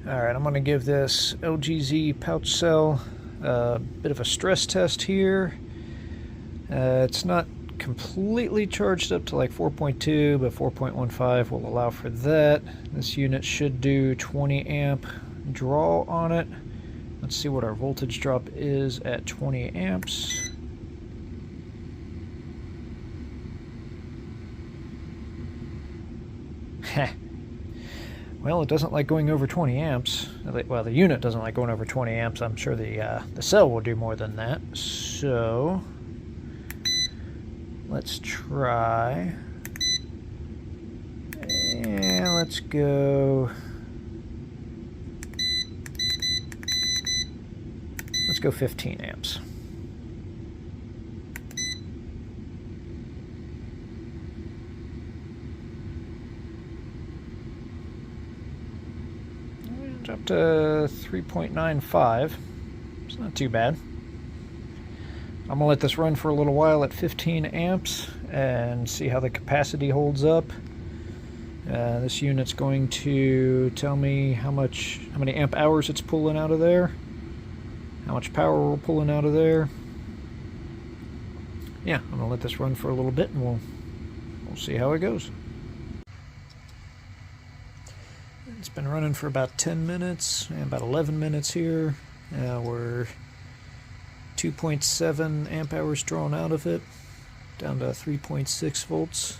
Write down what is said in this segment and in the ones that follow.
Alright, I'm going to give this LGZ pouch cell a bit of a stress test here. It's not completely charged up to like 4.2, but 4.15 will allow for that. This unit should do 20 amp draw on it. Let's see what our voltage drop is at 20 amps. Well, it doesn't like going over 20 amps. Well, the unit doesn't like going over 20 amps. I'm sure the cell will do more than that. So let's try. And let's go. Let's go 15 amps. Up to 3.95. It's not too bad. I'm going to let this run for a little while at 15 amps and see how the capacity holds up. This unit's going to tell me how many amp hours it's pulling out of there, how much power we're pulling out of there. Yeah, I'm going to let this run for a little bit and we'll see how it goes. It's been running for about 10 minutes, about 11 minutes here. We're 2.7 amp hours drawn out of it, down to 3.6 volts.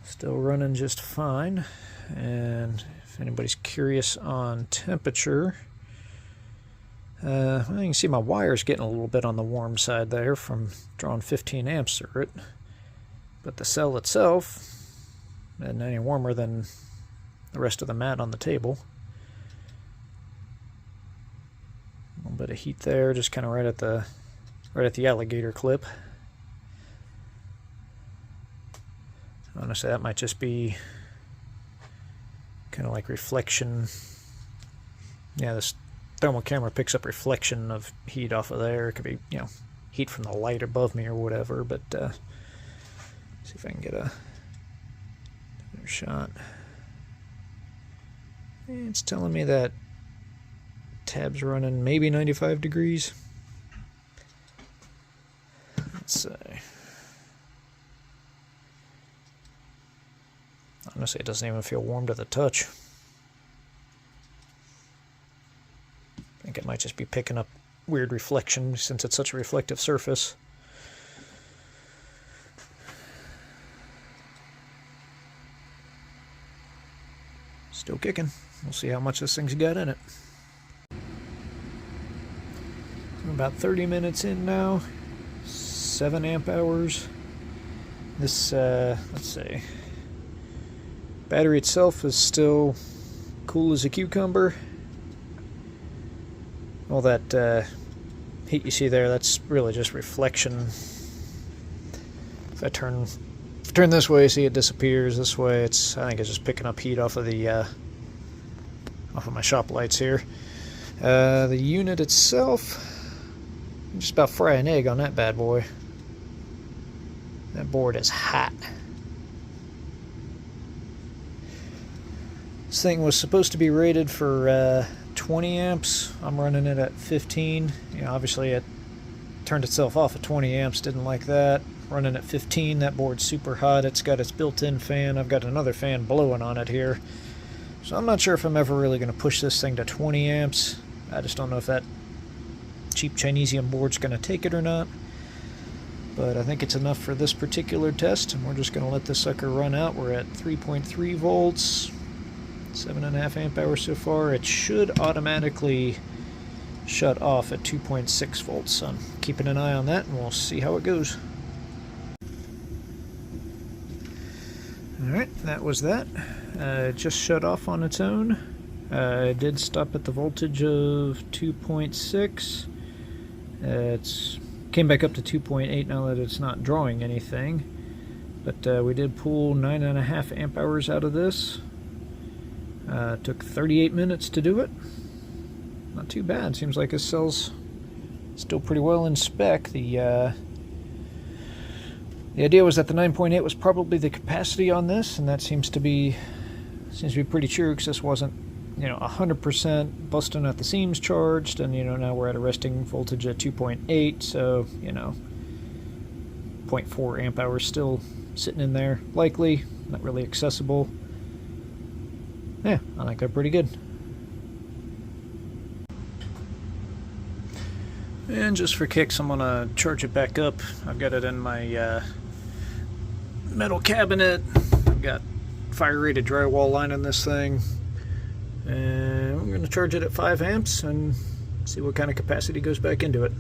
Still running just fine. And if anybody's curious on temperature, well, you can see my wire's getting a little bit on the warm side there from drawing 15 amps through it. But the cell itself isn't any warmer than the rest of the mat on the table. A little bit of heat there, just kind of right at the alligator clip. Honestly, that might just be kind of like reflection. Yeah, this thermal camera picks up reflection of heat off of there. It could be, you know, heat from the light above me or whatever. But see if I can get a better shot. It's telling me that tab's running maybe 95 degrees. Let's see. Honestly, it doesn't even feel warm to the touch. I think it might just be picking up weird reflection since it's such a reflective surface. Still kicking. We'll see how much this thing's got in it. We're about 30 minutes in now. 7 amp hours. This, let's see. Battery itself is still cool as a cucumber. All that heat you see there, that's really just reflection. If I turn this way, see it disappears. This way, I think it's just picking up heat off of my shop lights here. The unit itself, just about fry an egg on that bad boy. That board is hot. This thing was supposed to be rated for 20 amps. I'm running it at 15. You know, obviously it turned itself off at 20 amps. Didn't like that. Running at 15. That board's super hot. It's got its built-in fan. I've got another fan blowing on it here. So I'm not sure if I'm ever really going to push this thing to 20 amps. I just don't know if that cheap Chinesium board's going to take it or not. But I think it's enough for this particular test, and we're just going to let this sucker run out. We're at 3.3 volts, 7.5 amp hours so far. It should automatically shut off at 2.6 volts. So I'm keeping an eye on that, and we'll see how it goes. Alright, that was that. It just shut off on its own. It did stop at the voltage of 2.6. It's came back up to 2.8 now that it's not drawing anything. But we did pull 9.5 amp hours out of this. Took 38 minutes to do it. Not too bad. Seems like this cell's still pretty well in spec. The idea was that the 9.8 was probably the capacity on this, and that seems to be pretty true, because this wasn't 100% busting at the seams charged, and now we're at a resting voltage at 2.8, so 0.4 amp hours still sitting in there, likely not really accessible. Yeah, I think they're pretty good. And just for kicks, I'm gonna charge it back up. I've got it in my metal cabinet. I've got fire-rated drywall lining this thing, and I'm gonna charge it at 5 amps and see what kind of capacity goes back into it.